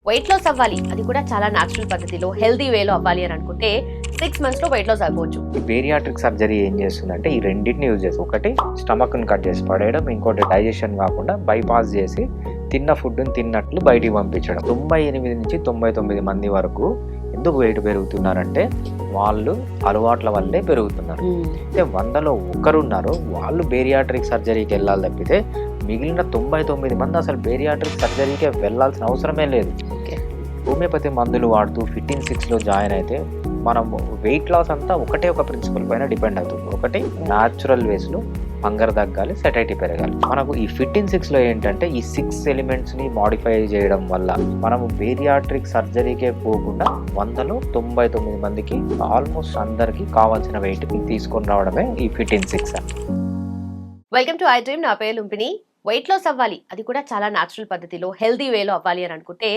Weight loss అవ్వాలి, అది కూడా చాలా న్యాచురల్ పద్ధతిలో హెల్తీ వేలో అవ్వాలి అని అనుకుంటే 6 months లో వెయిట్ లాస్ అయిపోవచ్చు. బేరియాట్రిక్ సర్జరీ ఏం చేస్తుందంటే ఈ రెండింటిని యూజ్ చేసి, ఒకటి స్టమక్ని కట్ చేసి పడేయడం, ఇంకోటి డైజెషన్ కాకుండా బైపాస్ చేసి తిన్న ఫుడ్ని తిన్నట్లు బయటికి పంపించడం. 98 నుంచి 99 మంది వరకు ఎందుకు వెయిట్ పెరుగుతున్నారంటే వాళ్ళు అలవాట్ల వల్లే పెరుగుతున్నారు. అయితే 100లో ఒకరున్నారు వాళ్ళు బేరియాట్రిక్ సర్జరీకి వెళ్ళాలి తప్పితే మిగిలిన 99 మంది అసలు బేరియాట్రిక్ సర్జరీకే వెళ్ళాల్సిన అవసరమే లేదు. హోమియోపతి మందులు వాడుతూ ఫిట్టింగ్ 6లో జాయిన్ అయితే మనం వెయిట్ లాస్ అంతా ఒకటే ఒక ప్రిన్సిపల్ పైన డిపెండ్ అవుతుంది. ఒకటి న్యాచురల్ వేస్లో హంగర్ తగ్గాలి, సెటైటీ పెరగాలి. మనకు ఈ ఫిట్టింగ్ 6లో ఏంటంటే ఈ 6 ఎలిమెంట్స్ని మాడిఫై చేయడం వల్ల మనము బేరియాట్రిక్ సర్జరీకే పోకుండా 100లో 99 మందికి ఆల్మోస్ట్ అందరికీ కావాల్సిన వెయిట్కి తీసుకొని రావడమే ఈ fitting 6. Welcome to I dream. నా పేరు లుంపిని. వెయిట్ లాస్ అవ్వాలి, అది కూడా చాలా న్యాచురల్ పద్ధతిలో హెల్తీ వేలో అవ్వాలి అని అనుకుంటే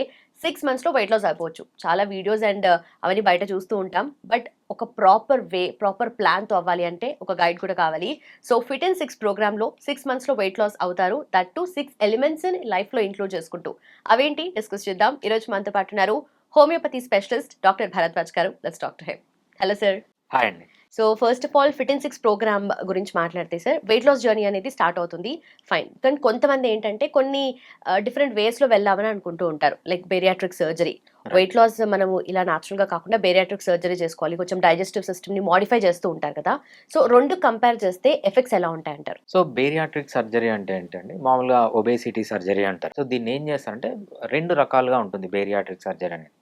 6 months లో వెయిట్ లాస్ అయిపోవచ్చు. చాలా వీడియోస్ అండ్ అవన్నీ బయట చూస్తూ ఉంటాం. బట్ ఒక ప్రాపర్ ప్లాన్తో అవ్వాలి అంటే ఒక గైడ్ కూడా కావాలి. సో ఫిట్ అండ్ 6 ప్రోగ్రామ్లో 6 months లో వెయిట్ లాస్ అవుతారు. దట్ టు 6 ఎలిమెంట్స్ లైఫ్లో ఇంక్లూడ్ చేసుకుంటూ అవేంటి డిస్కస్ చేద్దాం. ఈరోజు మనతో పాటు ఉన్నారు హోమియోపతి స్పెషలిస్ట్ డాక్టర్ భరద్వాజ్ గారు. Let's talk to him. Hello sir. Hi అండి. So first of all fit and 6 program గురించి మాట్లాడితే సార్, వెయిట్ లాస్ జర్నీ అనేది స్టార్ట్ అవుతుంది, ఫైన్. కానీ కొంతమంది ఏంటంటే కొన్ని డిఫరెంట్ వేస్లో వెళ్ళామని అనుకుంటూ ఉంటారు, like bariatric surgery. Weight loss మనము ఇలా న్యాచురల్గా కాకుండా బేరియాట్రిక్ సర్జరీ చేసుకోవాలి, కొంచెం డైజెస్టివ్ సిస్టమ్ని మాడిఫై చేస్తూ ఉంటారు కదా. సో రెండు కంపేర్ చేస్తే ఎఫెక్ట్స్ ఎలా ఉంటాయంటారు? సో బేరియాట్రిక్ సర్జరీ అంటే ఏంటండి, మామూలుగా ఒబేసిటీ సర్జరీ అంటారు. సో దీన్ని ఏం చేస్తారంటే 2 రకాలుగా ఉంటుంది బేరియాట్రిక్ సర్జరీ అనేది.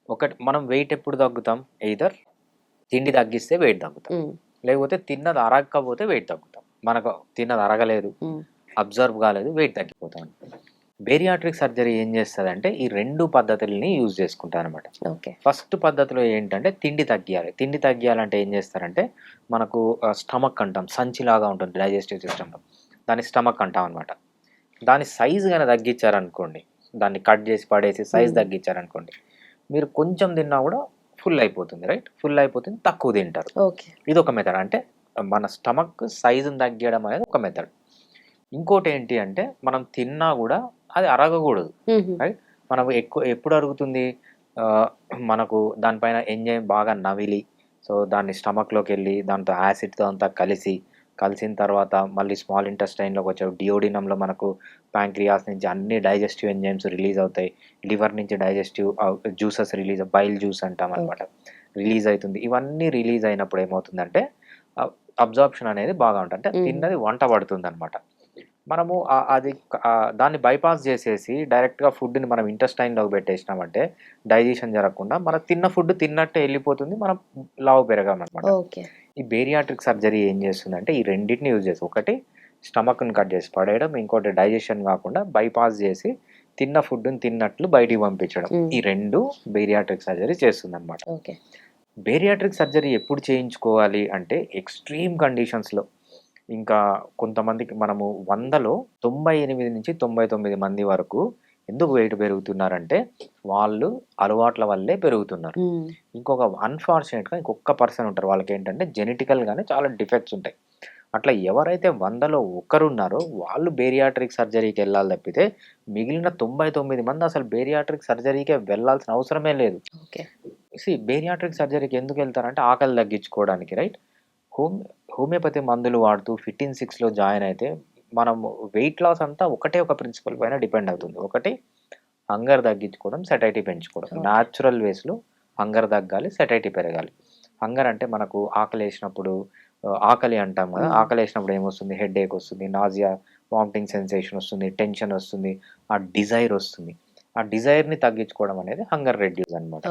ఒకటి, మనం వెయిట్ ఎప్పుడు తగ్గుతాం, ఎయిదర్ తిండి తగ్గిస్తే వెయిట్ తగ్గుతాం, లేకపోతే తిన్నది అరగకపోతే వెయిట్ తగ్గుతాం. మనకు తిన్నది అరగలేదు, అబ్జర్వ్ కాలేదు, వెయిట్ తగ్గిపోతాం. బేరియాట్రిక్ సర్జరీ ఏం చేస్తుంది ఈ 2 పద్ధతుల్ని యూజ్ చేసుకుంటారు అనమాట. ఫస్ట్ పద్ధతిలో ఏంటంటే తిండి తగ్గియాలి. తిండి తగ్గియాలంటే ఏం చేస్తారంటే మనకు స్టమక్ అంటాం, సంచిలాగా ఉంటుంది డైజెస్టివ్ సిస్టంలో, దాన్ని స్టమక్ అంటాం అనమాట. దాని సైజు కానీ తగ్గించారనుకోండి, దాన్ని కట్ చేసి పడేసి సైజ్ తగ్గించారనుకోండి, మీరు కొంచెం తిన్నా కూడా ఫుల్ అయిపోతుంది, రైట్? ఫుల్ అయిపోతుంది, తక్కువ తింటారు. ఇది ఒక మెథడ్. అంటే మన స్టమక్ సైజుని తగ్గించడం అనేది ఒక మెథడ్. ఇంకోటి ఏంటి అంటే మనం తిన్నా కూడా అది అరగకూడదు, రైట్? మనకు ఎప్పుడు అరుగుతుంది, మనకు దానిపైన ఎంజైమ్ బాగా నవిలి, సో దాన్ని స్టమక్లోకి వెళ్ళి దాంతో యాసిడ్తో అంతా కలిసిన తర్వాత మళ్ళీ స్మాల్ ఇంటెస్టైన్లోకి వచ్చావు, డియోడినంలో మనకు ప్యాంక్రియాస్ నుంచి అన్ని డైజెస్టివ్ ఎంజైమ్స్ రిలీజ్ అవుతాయి, లివర్ నుంచి digestive juices release, bile juice అంటాం అనమాట, రిలీజ్ అవుతుంది. ఇవన్నీ రిలీజ్ అయినప్పుడు ఏమవుతుందంటే అబ్జార్ప్షన్ అనేది బాగా ఉంటుంది, అంటే తిన్నది వంట పడుతుంది అనమాట. మనము అది దాన్ని బైపాస్ చేసేసి డైరెక్ట్గా ఫుడ్ని మనం ఇంటెస్టైన్లోకి పెట్టేసినామంటే డైజెషన్ జరగకుండా మన తిన్న ఫుడ్ తిన్నట్టే వెళ్ళిపోతుంది, మనం లావు పెరగామన్నమాట. ఈ బేరియాట్రిక్ సర్జరీ ఏం చేస్తుందంటే ఈ రెండింటిని యూజ్ చేసి, ఒకటి స్టమక్ని కట్ చేసి పడేయడం, ఇంకోటి డైజెషన్ కాకుండా బైపాస్ చేసి తిన్న ఫుడ్ని తిన్నట్లు బయటికి పంపించడం. ఈ 2 బేరియాట్రిక్ సర్జరీ చేస్తుంది అనమాట. బేరియాట్రిక్ సర్జరీ ఎప్పుడు చేయించుకోవాలి అంటే ఎక్స్ట్రీమ్ కండిషన్స్లో. ఇంకా కొంతమందికి మనము 100లో 98 నుంచి 99 మంది వరకు ఎందుకు వెయిట్ పెరుగుతున్నారంటే వాళ్ళు అలవాట్ల వల్లే పెరుగుతున్నారు. ఇంకొక అన్ఫార్చునేట్గా ఇంకొక పర్సన్ ఉంటారు, వాళ్ళకి ఏంటంటే జెనెటికల్గానే చాలా డిఫెక్ట్స్ ఉంటాయి. అట్లా ఎవరైతే 100లో ఒకరున్నారో వాళ్ళు బేరియాట్రిక్ సర్జరీకి వెళ్ళాలి తప్పితే మిగిలిన 99 మంది అసలు బేరియాట్రిక్ సర్జరీకే వెళ్ళాల్సిన అవసరమే లేదు. బేరియాట్రిక్ సర్జరీకి ఎందుకు వెళ్తారంటే ఆకలి తగ్గించుకోవడానికి, రైట్? హోమియోపతి మందులు వాడుతూ ఫిట్టింగ్ 6లో జాయిన్ అయితే మనం వెయిట్ లాస్ అంతా ఒకటే ఒక ప్రిన్సిపల్ పైన డిపెండ్ అవుతుంది. ఒకటి హంగర్ తగ్గించుకోవడం, సెటైటీ పెంచుకోవడం. న్యాచురల్ వేస్లో హంగర్ తగ్గాలి, సెటైటీ పెరగాలి. హంగర్ అంటే మనకు ఆకలి వేసినప్పుడు, ఆకలి అంటాం కదా, ఆకలి వేసినప్పుడు ఏమొస్తుంది, హెడేక్ వస్తుంది, నాజియా, వామిటింగ్ సెన్సేషన్ వస్తుంది, టెన్షన్ వస్తుంది, ఆ డిజైర్ వస్తుంది. ఆ డిజైర్ని తగ్గించుకోవడం అనేది హంగర్ రెడ్యూస్ అనమాట.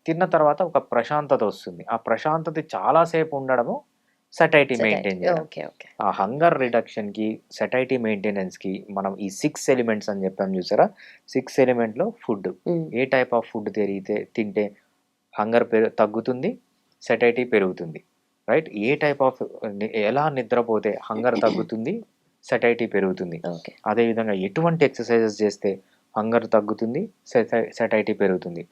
తిన్న తర్వాత ఒక ప్రశాంతత వస్తుంది, ఆ ప్రశాంతత చాలాసేపు ఉండడము సెటైటీ మెయింటైన్ చేయడం. ఆ హంగర్ రిడక్షన్కి, సెటైటీ మెయింటెనెన్స్కి మనం ఈ 6 ఎలిమెంట్స్ అని చెప్పాం చూసారా, 6 ఎలిమెంట్లో ఫుడ్, ఏ టైప్ ఆఫ్ ఫుడ్ తింటే హంగర్ తగ్గుతుంది, సెటైటీ పెరుగుతుంది, రైట్? ఏ టైప్ ఆఫ్ ఎలా నిద్రపోతే హంగర్ తగ్గుతుంది, సెటైటీ పెరుగుతుంది, అదేవిధంగా ఎటువంటి ఎక్సర్సైజెస్ చేస్తే హంగర్ తగ్గుతుంది, సెటైటీ పెరుగుతుంది.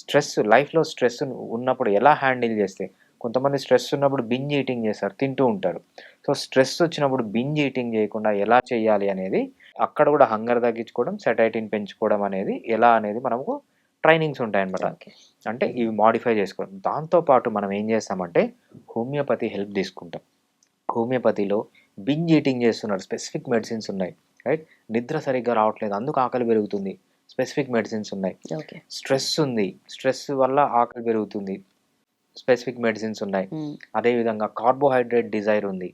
స్ట్రెస్, లైఫ్లో స్ట్రెస్ ఉన్నప్పుడు ఎలా హ్యాండిల్ చేస్తే, కొంతమంది స్ట్రెస్ ఉన్నప్పుడు బింజ్ ఈటింగ్ చేస్తారు, తింటూ ఉంటారు. సో స్ట్రెస్ వచ్చినప్పుడు బింజ్ ఈటింగ్ చేయకుండా ఎలా చేయాలి అనేది, అక్కడ కూడా హంగర్ తగ్గించుకోవడం, సెటైటీని పెంచుకోవడం అనేది ఎలా అనేది మనకు ట్రైనింగ్స్ ఉంటాయన్నమాట. ఓకే. అంటే ఇవి మాడిఫై చేసుకోవడం. దాంతో పాటు మనం ఏం చేస్తామంటే హోమియోపతి హెల్ప్ తీసుకుంటాం. హోమియోపతిలో బింజ్ ఈటింగ్ చేస్తున్నారు. స్పెసిఫిక్ మెడిసిన్స్ ఉన్నాయి. రైట్? నిద్ర సరిగ్గా రావట్లేదు. అందుకు ఆకలి పెరుగుతుంది. స్పెసిఫిక్ మెడిసిన్స్ ఉన్నాయి. ఓకే. స్ట్రెస్ ఉంది. స్ట్రెస్ వల్ల ఆకలి పెరుగుతుంది. స్పెసిఫిక్ మెడిసిన్స్ ఉన్నాయి. అదేవిధంగా కార్బోహైడ్రేట్ డిజైర్ ఉంది.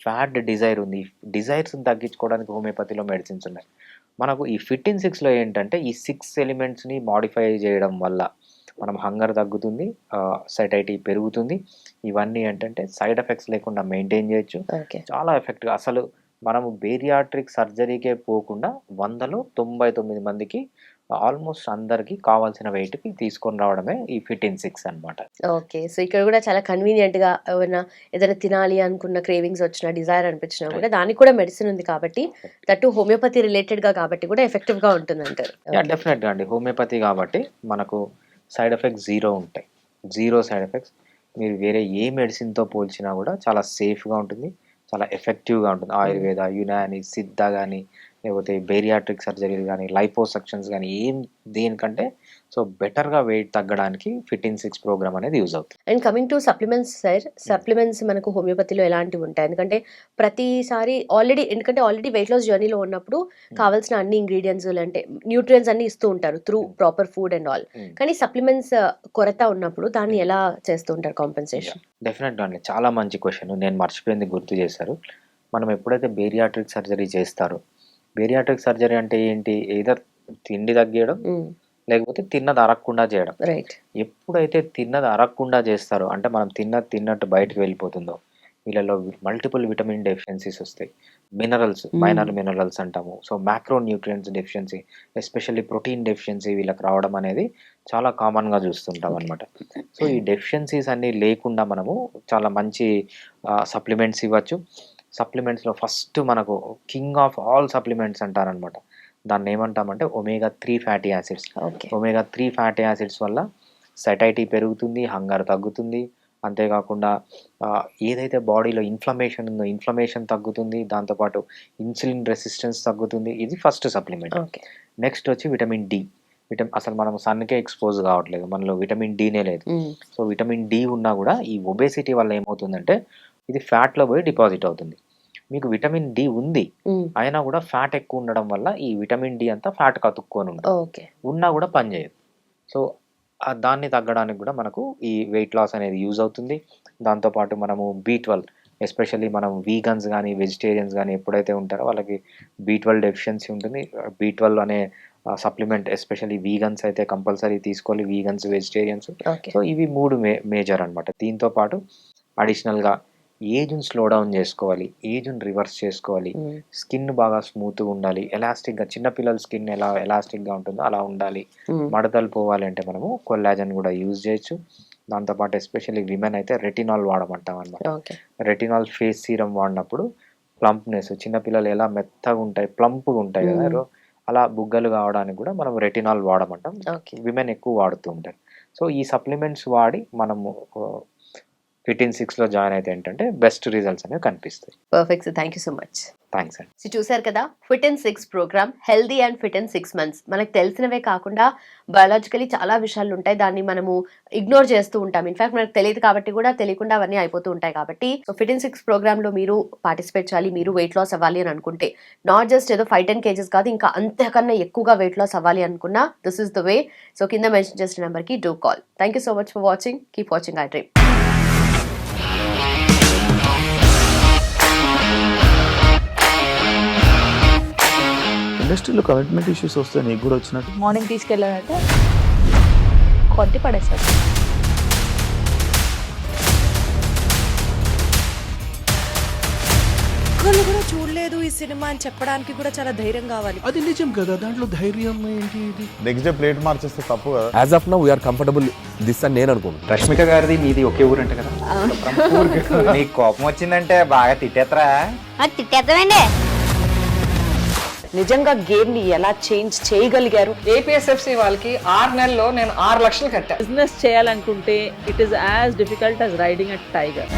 ఫ్యాట్ డిజైర్ ఉంది. డిజైర్స్ని తగ్గించుకోవడానికి హోమియోపతిలో మెడిసిన్స్ ఉన్నాయి. మనకు ఈ ఫిట్ ఇన్ 6లో ఏంటంటే ఈ 6 ఎలిమెంట్స్ని మాడిఫై చేయడం వల్ల మనం హంగర్ తగ్గుతుంది, సైటైటీ పెరుగుతుంది. ఇవన్నీ ఏంటంటే సైడ్ ఎఫెక్ట్స్ లేకుండా మెయింటైన్ చేయొచ్చు. ఓకే. చాలా ఎఫెక్ట్గా అసలు మనము బేరియాట్రిక్ సర్జరీకే పోకుండా 100లో 99 మందికి ఆల్మోస్ట్ అందరికి కావాల్సిన వెయిట్కి తీసుకొని రావడమే ఈ ఫిట్ ఇన్ 6 అనమాట. ఓకే. సో ఇక్కడ కూడా చాలా కన్వీనియంట్‌గా ఏదైనా తినాలి అనుకున్న క్రేవింగ్స్ వచ్చినా, డిజైర్ అనిపించినా కూడా దానికి కూడా మెడిసిన్ ఉంది కాబట్టి దట్టు హోమియోపతి రిలేటెడ్‌గా కాబట్టి కూడా ఎఫెక్టివ్‌గా ఉంటుందంటారు. డెఫినెట్గా అండి. హోమియోపతి కాబట్టి మనకు సైడ్ ఎఫెక్ట్స్ 0 ఉంటాయి. 0 సైడ్ ఎఫెక్ట్స్. మీరు వేరే ఏ మెడిసిన్‌తో పోల్చినా కూడా చాలా సేఫ్‌గా ఉంటుంది. చాలా ఎఫెక్టివ్‌గా ఉంటుంది. ఆయుర్వేద, యునాని, సిద్ధ గానీ, లేకపోతే బేరియాట్రిక్ సర్జరీలు కానీ, లైపోసక్షన్స్ కానీ దేనికంటే సో బెటర్గా వెయిట్ తగ్గడానికి ఫిట్ ఇన్ 6 ప్రోగ్రామ్ అనేది యూజ్ అవుతుంది. And coming to supplements sir, supplements మనకు హోమియోపతిలో ఎలాంటివి ఉంటాయి? ఎందుకంటే ప్రతిసారి ఆల్రెడీ వెయిట్ లాస్ జర్నీలో ఉన్నప్పుడు కావాల్సిన అన్ని ఇంగ్రీడియంట్స్ అంటే న్యూట్రియన్స్ అన్ని ఇస్తూ ఉంటారు through proper food and all. కానీ సప్లిమెంట్స్ కొరత ఉన్నప్పుడు దాన్ని ఎలా చేస్తూ ఉంటారు కాంపెన్సేషన్? డెఫినెట్గా అండి. చాలా మంచి క్వశ్చన్. నేను మర్చిపోయింది గుర్తు చేశారు. మనం ఎప్పుడైతే బేరియాట్రిక్ సర్జరీ చేస్తారో, బేరియాట్రిక్ సర్జరీ అంటే ఏంటి? ఏదర్ తిండి తగ్గియడం, లేకపోతే తిన్నది అరగకుండా చేయడం. రైట్. ఎప్పుడైతే తిన్నది అరగకుండా చేస్తారో అంటే మనం తిన్నట్టు బయటకు వెళ్ళిపోతుందో వీళ్ళలో మల్టిపుల్ విటమిన్ డెఫిషియన్సీస్ వస్తాయి. మినరల్స్, మైనర్ మినరల్స్ అంటాము. So macro nutrients deficiency, especially protein deficiency వీళ్ళకి రావడం అనేది చాలా కామన్గా చూస్తుంటాం అనమాట. సో ఈ డెఫిషియన్సీస్ అన్నీ లేకుండా మనము చాలా మంచి సప్లిమెంట్స్ ఇవ్వచ్చు. సప్లిమెంట్స్లో ఫస్ట్ మనకు కింగ్ ఆఫ్ ఆల్ సప్లిమెంట్స్ అంటారనమాట. దాన్ని ఏమంటామంటే omega 3 fatty acids. Okay. Omega 3 fatty acids వల్ల సైటైటీ పెరుగుతుంది, హంగర్ తగ్గుతుంది. అంతేకాకుండా ఏదైతే బాడీలో ఇన్ఫ్లమేషన్ ఉందో ఇన్ఫ్లమేషన్ తగ్గుతుంది. దాంతోపాటు ఇన్సులిన్ రెసిస్టెన్స్ తగ్గుతుంది. ఇది ఫస్ట్ సప్లిమెంట్. ఓకే. నెక్స్ట్ వచ్చి విటమిన్ డి. అసలు మనం సన్కే ఎక్స్పోజ్ కావట్లేదు, మనలో విటమిన్ డీనే లేదు. సో విటమిన్ డి ఉన్నా కూడా ఈ ఒబేసిటీ వల్ల ఏమవుతుందంటే ఇది ఫ్యాట్లో పోయి డిపాజిట్ అవుతుంది. మీకు విటమిన్ డి ఉంది అయినా కూడా ఫ్యాట్ ఎక్కువ ఉండడం వల్ల ఈ విటమిన్ డి అంతా ఫ్యాట్ కతుక్కొని ఉంటుంది. ఓకే. ఉన్నా కూడా పనిచేయదు. సో దాన్ని తగ్గడానికి కూడా మనకు ఈ వెయిట్ లాస్ అనేది యూజ్ అవుతుంది. దాంతోపాటు మనము B12, ఎస్పెషల్లీ మనం వీగన్స్ కానీ వెజిటేరియన్స్ కానీ ఎప్పుడైతే ఉంటారో వాళ్ళకి B12 డెఫిషియన్సీ ఉంటుంది. B12 అనే సప్లిమెంట్ ఎస్పెషల్లీ వీగన్స్ అయితే కంపల్సరీ తీసుకోవాలి. Vegans, vegetarians. సో ఇవి 3 మేజర్ అనమాట. దీంతో పాటు అడిషనల్గా ఏజ్ని స్లో డౌన్ చేసుకోవాలి, ఏజ్ని రివర్స్ చేసుకోవాలి, స్కిన్ బాగా స్మూత్గా ఉండాలి, ఎలాస్టిక్గా, చిన్నపిల్లల స్కిన్ ఎలా ఎలాస్టిక్గా ఉంటుందో అలా ఉండాలి. మడతలు పోవాలంటే మనము కొల్లాజన్ కూడా యూజ్ చేయొచ్చు. దాంతోపాటు ఎస్పెషల్లీ విమెన్ అయితే రెటినాల్ వాడమంటాం అనమాట. రెటినాల్ ఫేస్ సీరం వాడినప్పుడు ప్లంప్నెస్, చిన్నపిల్లలు ఎలా మెత్తగా ఉంటాయి, ప్లంప్గా ఉంటాయి కదా, అలా బుగ్గలు కావడానికి కూడా మనం రెటినాల్ వాడమంటాం. విమెన్ ఎక్కువ వాడుతూ ఉంటారు. సో ఈ సప్లిమెంట్స్ వాడి మనము ఫిట్ ఇన్ 6లో జాయిన్ అయితే ఏంటంటే బెస్ట్ రిజల్ట్స్ అనేవి కనిపిస్తాయి. Perfect sir, thank you so much. Thanks అండి. సో చూసారు కదా, fit in 6 programme, healthy and fit in 6 months. మనకు తెలిసినవే కాకుండా బయాలజికలీ చాలా విషయాలు ఉంటాయి, దాన్ని మనము ఇగ్నోర్ చేస్తూ ఉంటాం. ఇన్ఫాక్ట్ మనకు తెలియదు కాబట్టి కూడా తెలియకుండా అవన్నీ అయిపోతూ ఉంటాయి. కాబట్టి సో ఫిట్ ఇన్ 6 ప్రోగ్రామ్లో మీరు పార్టిసిపేట్ చేయాలి, మీరు వెయిట్ లాస్ అవ్వాలి అని అనుకుంటే, నాట్ జస్ట్ ఏదో 5-10 kgs కాదు, ఇంకా అంతకన్నా ఎక్కువగా వెయిట్ లాస్ అవ్వాలి అనుకున్నా this is the way. So కింద మెన్షన్ చేసిన నెంబర్కి do call. Thank you so much for watching. Keep watching I dream. ఇండస్ట్రీలో కమిట్మెంట్ ఇష్యూస్ వస్తే నీకు కూడా వచ్చినట్టు మార్నింగ్ తీసుకెళ్ళాలంటే కొద్ది పడేసారు. ఒక్కళ్ళు కూడా చూడలేదు ఈ సినిమా అని చెప్పడానికి కూడా చాలా ధైర్యం కావాలి. అది నిజం కదా, దాంట్లో ధైర్యం ఏంటి? ఇది నెక్స్ట్ డే ప్లేట్ మార్చేస్తే తప్పు కదా. As of now we are comfortable this అని నేను అనుకుంటున్నాను. రష్మిక గారిది మీది ఒకే ఊరంట కదా. నీకు కోపం వచ్చిందంటే బాగా తిట్టేత్తరా? తిట్టేద్దామండి. నిజంగా గేమ్ ని ఎలా చేంజ్ చేయగలిగారు? ఏపీఎస్ఎఫ్సి వాళ్ళకి 6 నెలల్లో నేను 6 లక్షలు కట్టా. బిజినెస్ చేయాలనుకుంటే it is as difficult as riding a tiger.